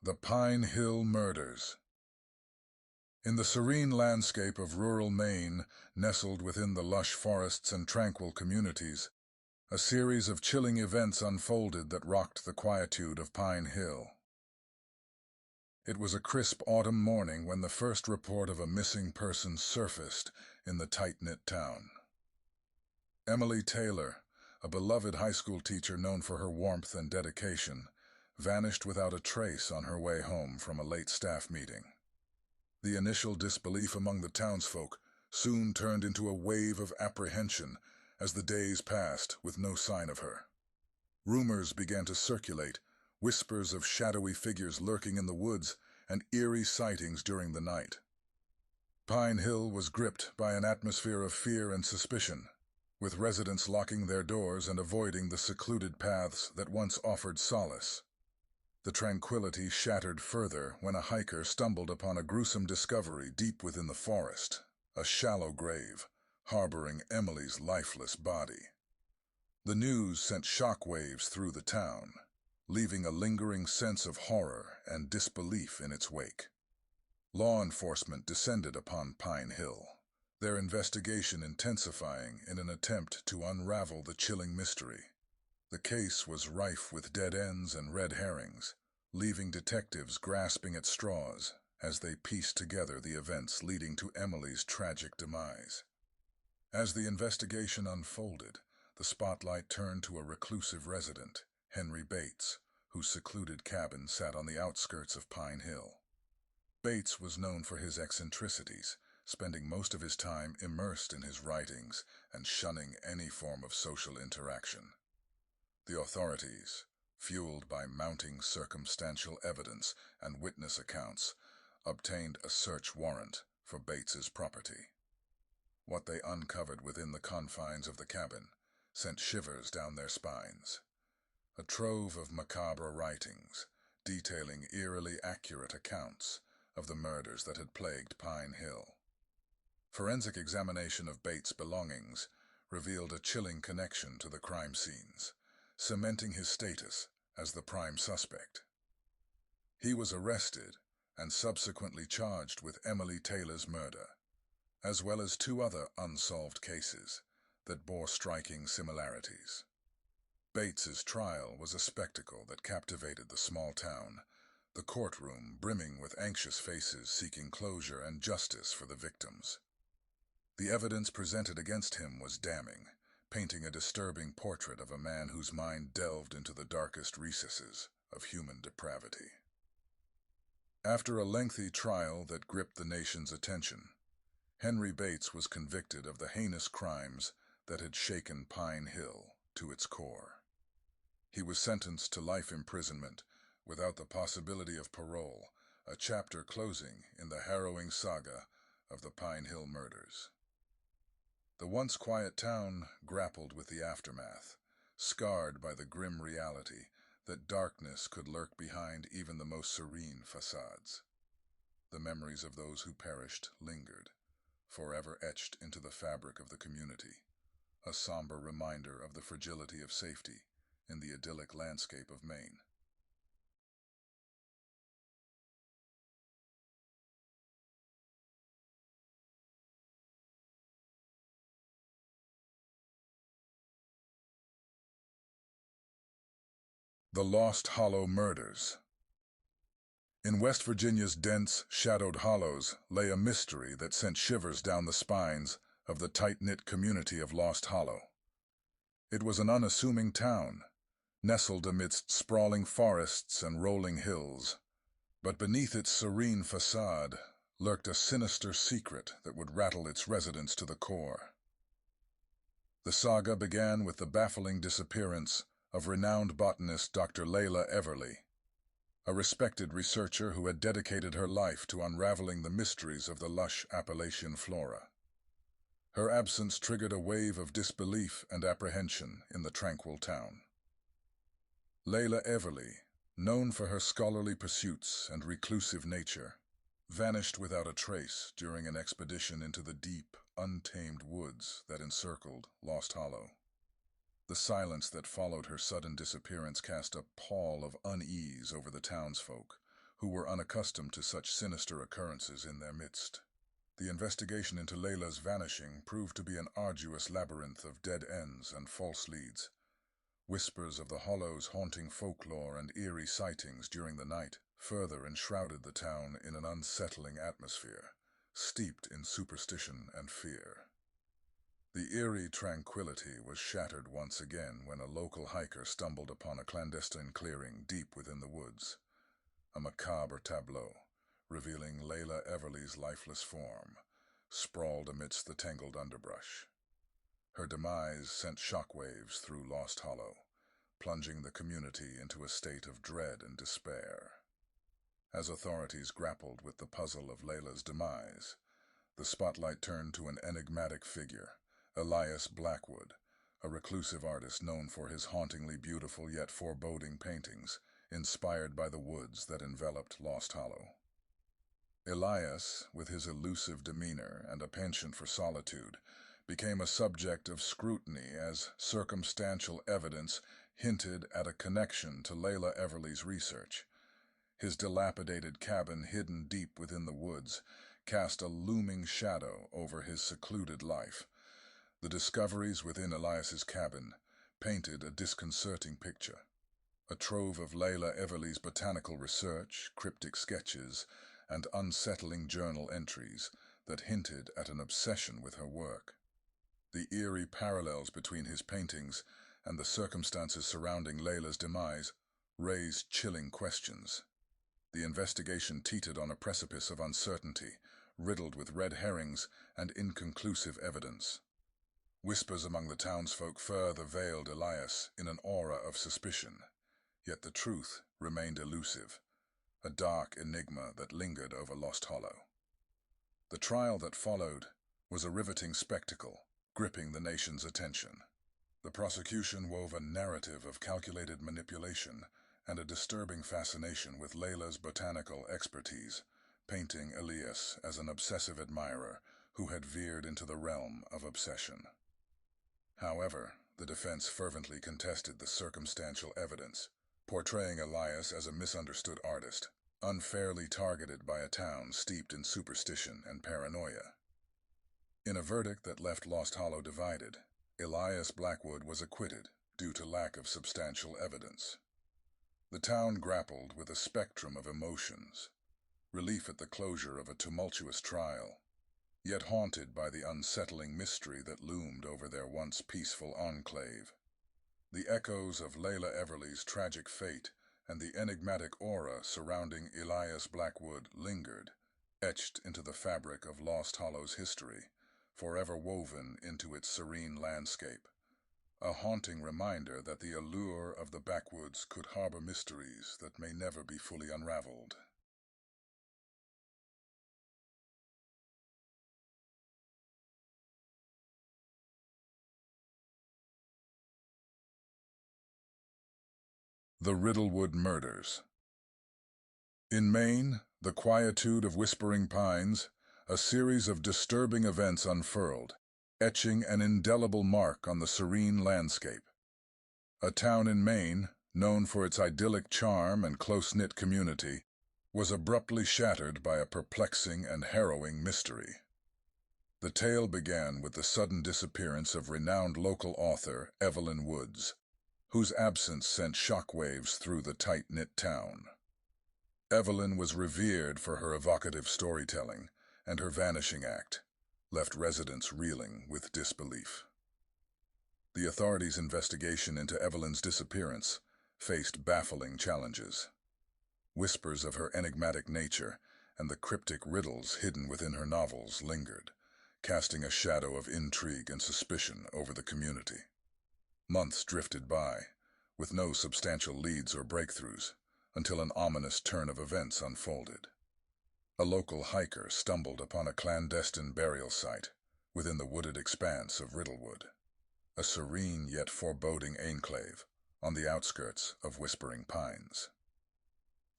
The Pine Hill Murders. In the serene landscape of rural Maine, nestled within the lush forests and tranquil communities, a series of chilling events unfolded that rocked the quietude of Pine Hill. It was a crisp autumn morning when the first report of a missing person surfaced in the tight-knit town. Emily Taylor, a beloved high school teacher known for her warmth and dedication, vanished without a trace on her way home from a late staff meeting. The initial disbelief among the townsfolk soon turned into a wave of apprehension as the days passed with no sign of her. Rumors began to circulate, whispers of shadowy figures lurking in the woods and eerie sightings during the night. Pine Hill was gripped by an atmosphere of fear and suspicion, with residents locking their doors and avoiding the secluded paths that once offered solace. The tranquility shattered further when a hiker stumbled upon a gruesome discovery deep within the forest, a shallow grave harboring Emily's lifeless body. The news sent shockwaves through the town, leaving a lingering sense of horror and disbelief in its wake. Law enforcement descended upon Pine Hill, their investigation intensifying in an attempt to unravel the chilling mystery. The case was rife with dead ends and red herrings, leaving detectives grasping at straws as they pieced together the events leading to Emily's tragic demise. As the investigation unfolded, the spotlight turned to a reclusive resident, Henry Bates, whose secluded cabin sat on the outskirts of Pine Hill. Bates was known for his eccentricities, spending most of his time immersed in his writings and shunning any form of social interaction. The authorities, fueled by mounting circumstantial evidence and witness accounts, obtained a search warrant for Bates's property. What they uncovered within the confines of the cabin sent shivers down their spines. A trove of macabre writings, detailing eerily accurate accounts of the murders that had plagued Pine Hill. Forensic examination of Bates' belongings revealed a chilling connection to the crime scenes, cementing his status as the prime suspect. He was arrested and subsequently charged with Emily Taylor's murder, as well as two other unsolved cases that bore striking similarities. Bates's trial was a spectacle that captivated the small town, the courtroom brimming with anxious faces seeking closure and justice for the victims. The evidence presented against him was damning, painting a disturbing portrait of a man whose mind delved into the darkest recesses of human depravity. After a lengthy trial that gripped the nation's attention, Henry Bates was convicted of the heinous crimes that had shaken Pine Hill to its core. He was sentenced to life imprisonment without the possibility of parole, a chapter closing in the harrowing saga of the Pine Hill murders. The once quiet town grappled with the aftermath, scarred by the grim reality that darkness could lurk behind even the most serene facades. The memories of those who perished lingered, forever etched into the fabric of the community, a somber reminder of the fragility of safety in the idyllic landscape of Maine. The Lost Hollow Murders. In West Virginia's dense, shadowed hollows lay a mystery that sent shivers down the spines of the tight-knit community of Lost Hollow. It was an unassuming town, nestled amidst sprawling forests and rolling hills, but beneath its serene facade lurked a sinister secret that would rattle its residents to the core. The saga began with the baffling disappearance of renowned botanist Dr. Layla Everly, a respected researcher who had dedicated her life to unraveling the mysteries of the lush Appalachian flora. Her absence triggered a wave of disbelief and apprehension in the tranquil town. Layla Everly, known for her scholarly pursuits and reclusive nature, vanished without a trace during an expedition into the deep, untamed woods that encircled Lost Hollow. The silence that followed her sudden disappearance cast a pall of unease over the townsfolk, who were unaccustomed to such sinister occurrences in their midst. The investigation into Layla's vanishing proved to be an arduous labyrinth of dead ends and false leads. Whispers of the Hollow's haunting folklore and eerie sightings during the night further enshrouded the town in an unsettling atmosphere, steeped in superstition and fear. The eerie tranquility was shattered once again when a local hiker stumbled upon a clandestine clearing deep within the woods. A macabre tableau, revealing Layla Everly's lifeless form, sprawled amidst the tangled underbrush. Her demise sent shockwaves through Lost Hollow, plunging the community into a state of dread and despair. As authorities grappled with the puzzle of Layla's demise, the spotlight turned to an enigmatic figure, Elias Blackwood, a reclusive artist known for his hauntingly beautiful yet foreboding paintings, inspired by the woods that enveloped Lost Hollow. Elias, with his elusive demeanor and a penchant for solitude, became a subject of scrutiny as circumstantial evidence hinted at a connection to Layla Everly's research. His dilapidated cabin hidden deep within the woods cast a looming shadow over his secluded life. The discoveries within Elias's cabin painted a disconcerting picture. A trove of Layla Everly's botanical research, cryptic sketches, and unsettling journal entries that hinted at an obsession with her work. The eerie parallels between his paintings and the circumstances surrounding Layla's demise raised chilling questions. The investigation teetered on a precipice of uncertainty, riddled with red herrings and inconclusive evidence. Whispers among the townsfolk further veiled Elias in an aura of suspicion, yet the truth remained elusive, a dark enigma that lingered over Lost Hollow. The trial that followed was a riveting spectacle, gripping the nation's attention. The prosecution wove a narrative of calculated manipulation and a disturbing fascination with Layla's botanical expertise, painting Elias as an obsessive admirer who had veered into the realm of obsession. However, the defense fervently contested the circumstantial evidence, portraying Elias as a misunderstood artist, unfairly targeted by a town steeped in superstition and paranoia. In a verdict that left Lost Hollow divided, Elias Blackwood was acquitted due to lack of substantial evidence. The town grappled with a spectrum of emotions, relief at the closure of a tumultuous trial, yet haunted by the unsettling mystery that loomed over their once peaceful enclave. The echoes of Layla Everly's tragic fate and the enigmatic aura surrounding Elias Blackwood lingered, etched into the fabric of Lost Hollow's history, forever woven into its serene landscape. A haunting reminder that the allure of the backwoods could harbor mysteries that may never be fully unraveled. The Riddlewood Murders. In Maine, the quietude of Whispering Pines, a series of disturbing events unfurled, etching an indelible mark on the serene landscape. A town in Maine, known for its idyllic charm and close-knit community, was abruptly shattered by a perplexing and harrowing mystery. The tale began with the sudden disappearance of renowned local author Evelyn Woods, whose absence sent shockwaves through the tight-knit town. Evelyn was revered for her evocative storytelling, and her vanishing act left residents reeling with disbelief. The authorities' investigation into Evelyn's disappearance faced baffling challenges. Whispers of her enigmatic nature and the cryptic riddles hidden within her novels lingered, casting a shadow of intrigue and suspicion over the community. Months drifted by, with no substantial leads or breakthroughs, until an ominous turn of events unfolded. A local hiker stumbled upon a clandestine burial site within the wooded expanse of Riddlewood, a serene yet foreboding enclave on the outskirts of Whispering Pines.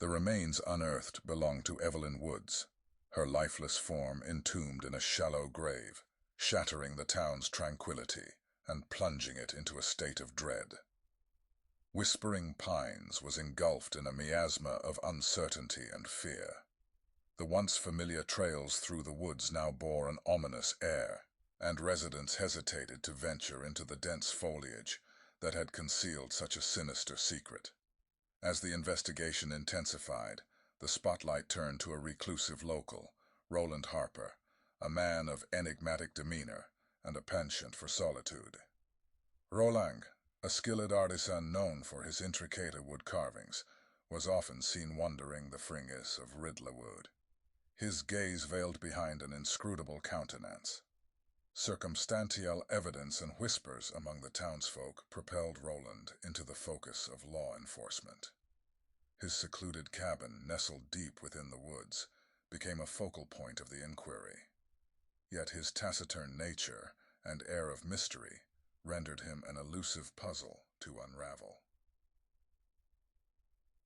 The remains unearthed belonged to Evelyn Woods, her lifeless form entombed in a shallow grave, shattering the town's tranquility and plunging it into a state of dread. Whispering Pines was engulfed in a miasma of uncertainty and fear. The once familiar trails through the woods now bore an ominous air, and residents hesitated to venture into the dense foliage that had concealed such a sinister secret. As the investigation intensified, the spotlight turned to a reclusive local, Roland Harper, a man of enigmatic demeanor and a penchant for solitude. Roland, a skilled artisan known for his intricate wood carvings, was often seen wandering the fringes of Riddlerwood, his gaze veiled behind an inscrutable countenance. Circumstantial evidence and whispers among the townsfolk propelled Roland into the focus of law enforcement. His secluded cabin, nestled deep within the woods, became a focal point of the inquiry. Yet his taciturn nature and air of mystery rendered him an elusive puzzle to unravel.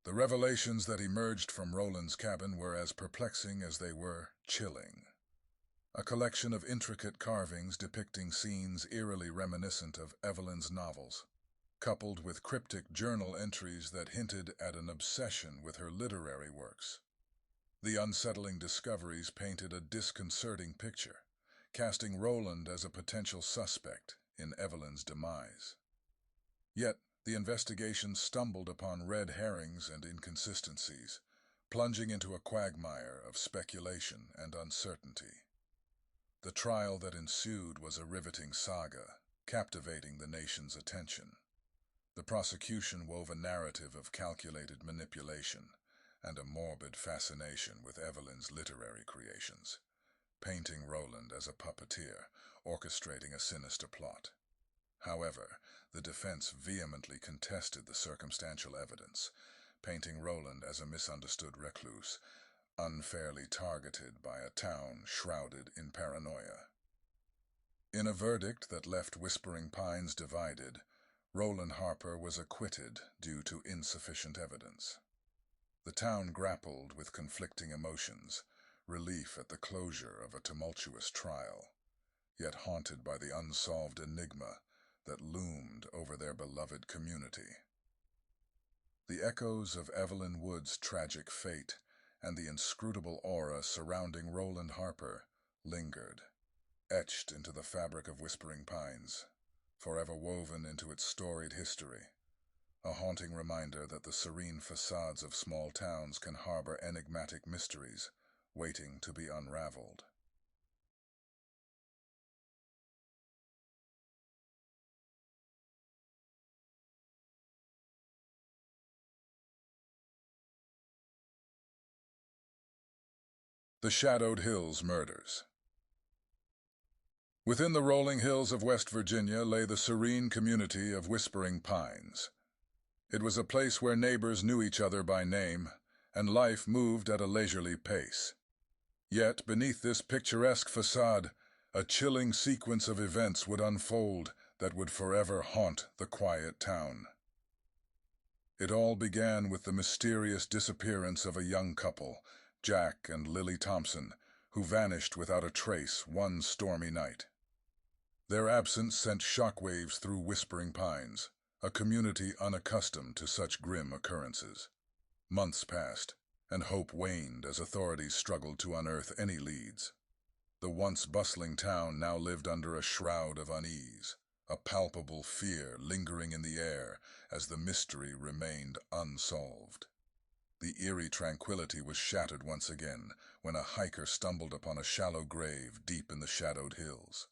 The revelations that emerged from Roland's cabin were as perplexing as they were chilling. A collection of intricate carvings depicting scenes eerily reminiscent of Evelyn's novels, coupled with cryptic journal entries that hinted at an obsession with her literary works. The unsettling discoveries painted a disconcerting picture, casting Roland as a potential suspect in Evelyn's demise. Yet, the investigation stumbled upon red herrings and inconsistencies, plunging into a quagmire of speculation and uncertainty. The trial that ensued was a riveting saga, captivating the nation's attention. The prosecution wove a narrative of calculated manipulation and a morbid fascination with Evelyn's literary creations, painting Roland as a puppeteer, orchestrating a sinister plot. However, the defense vehemently contested the circumstantial evidence, painting Roland as a misunderstood recluse, unfairly targeted by a town shrouded in paranoia. In a verdict that left Whispering Pines divided, Roland Harper was acquitted due to insufficient evidence. The town grappled with conflicting emotions, relief at the closure of a tumultuous trial, yet haunted by the unsolved enigma that loomed over their beloved community. The echoes of Evelyn Wood's tragic fate and the inscrutable aura surrounding Roland Harper lingered, etched into the fabric of Whispering Pines, forever woven into its storied history, a haunting reminder that the serene facades of small towns can harbor enigmatic mysteries waiting to be unraveled. The Shadowed Hills Murders. Within the rolling hills of West Virginia lay the serene community of Whispering Pines. It was a place where neighbors knew each other by name, and life moved at a leisurely pace. Yet, beneath this picturesque facade, a chilling sequence of events would unfold that would forever haunt the quiet town. It all began with the mysterious disappearance of a young couple, Jack and Lily Thompson, who vanished without a trace one stormy night. Their absence sent shockwaves through Whispering Pines, a community unaccustomed to such grim occurrences. Months passed, and hope waned as authorities struggled to unearth any leads. The once bustling town now lived under a shroud of unease, a palpable fear lingering in the air as the mystery remained unsolved. The eerie tranquility was shattered once again when a hiker stumbled upon a shallow grave deep in the shadowed hills.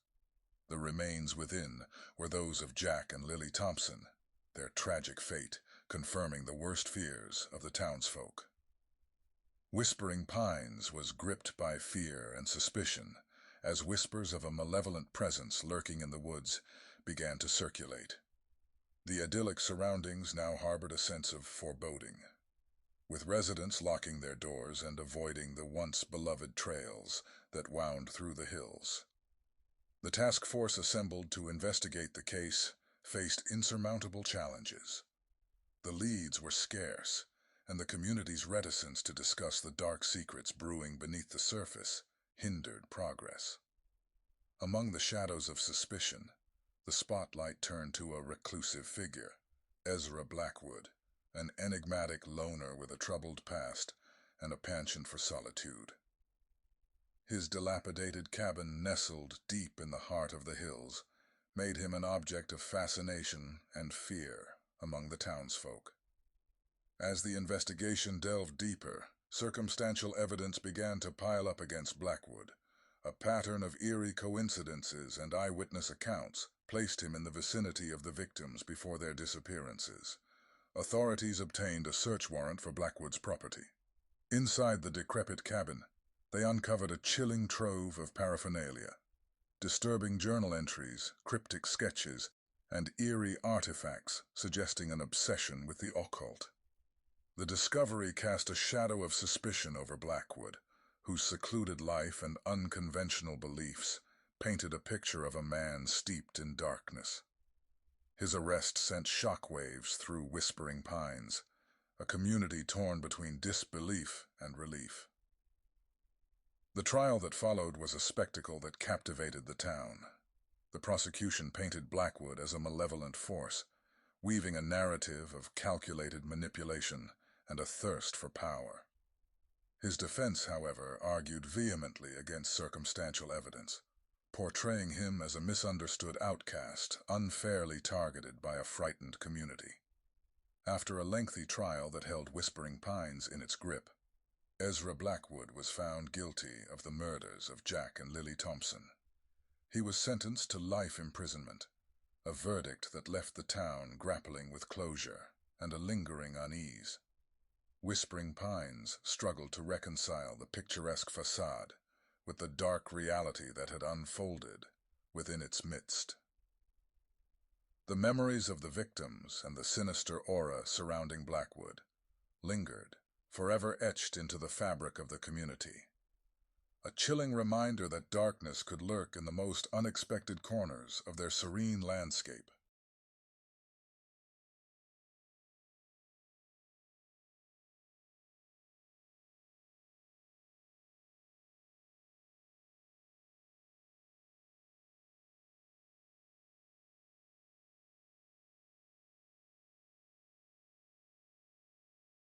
The remains within were those of Jack and Lily Thompson, their tragic fate confirming the worst fears of the townsfolk. Whispering Pines was gripped by fear and suspicion as whispers of a malevolent presence lurking in the woods began to circulate. The idyllic surroundings now harbored a sense of foreboding, with residents locking their doors and avoiding the once beloved trails that wound through the hills. The task force assembled to investigate the case faced insurmountable challenges. The leads were scarce, and the community's reticence to discuss the dark secrets brewing beneath the surface hindered progress. Among the shadows of suspicion, the spotlight turned to a reclusive figure, Ezra Blackwood, an enigmatic loner with a troubled past and a penchant for solitude. His dilapidated cabin, nestled deep in the heart of the hills, made him an object of fascination and fear among the townsfolk. As the investigation delved deeper, circumstantial evidence began to pile up against Blackwood. A pattern of eerie coincidences and eyewitness accounts placed him in the vicinity of the victims before their disappearances. Authorities obtained a search warrant for Blackwood's property. Inside the decrepit cabin, they uncovered a chilling trove of paraphernalia: disturbing journal entries, cryptic sketches, and eerie artifacts suggesting an obsession with the occult. The discovery cast a shadow of suspicion over Blackwood, whose secluded life and unconventional beliefs painted a picture of a man steeped in darkness. His arrest sent shockwaves through Whispering Pines, a community torn between disbelief and relief. The trial that followed was a spectacle that captivated the town. The prosecution painted Blackwood as a malevolent force, weaving a narrative of calculated manipulation and a thirst for power. His defense, however, argued vehemently against circumstantial evidence, portraying him as a misunderstood outcast, unfairly targeted by a frightened community. After a lengthy trial that held Whispering Pines in its grip, Ezra Blackwood was found guilty of the murders of Jack and Lily Thompson. He was sentenced to life imprisonment, a verdict that left the town grappling with closure and a lingering unease. Whispering Pines struggled to reconcile the picturesque facade with the dark reality that had unfolded within its midst. The memories of the victims and the sinister aura surrounding Blackwood lingered, forever etched into the fabric of the community. A chilling reminder that darkness could lurk in the most unexpected corners of their serene landscape.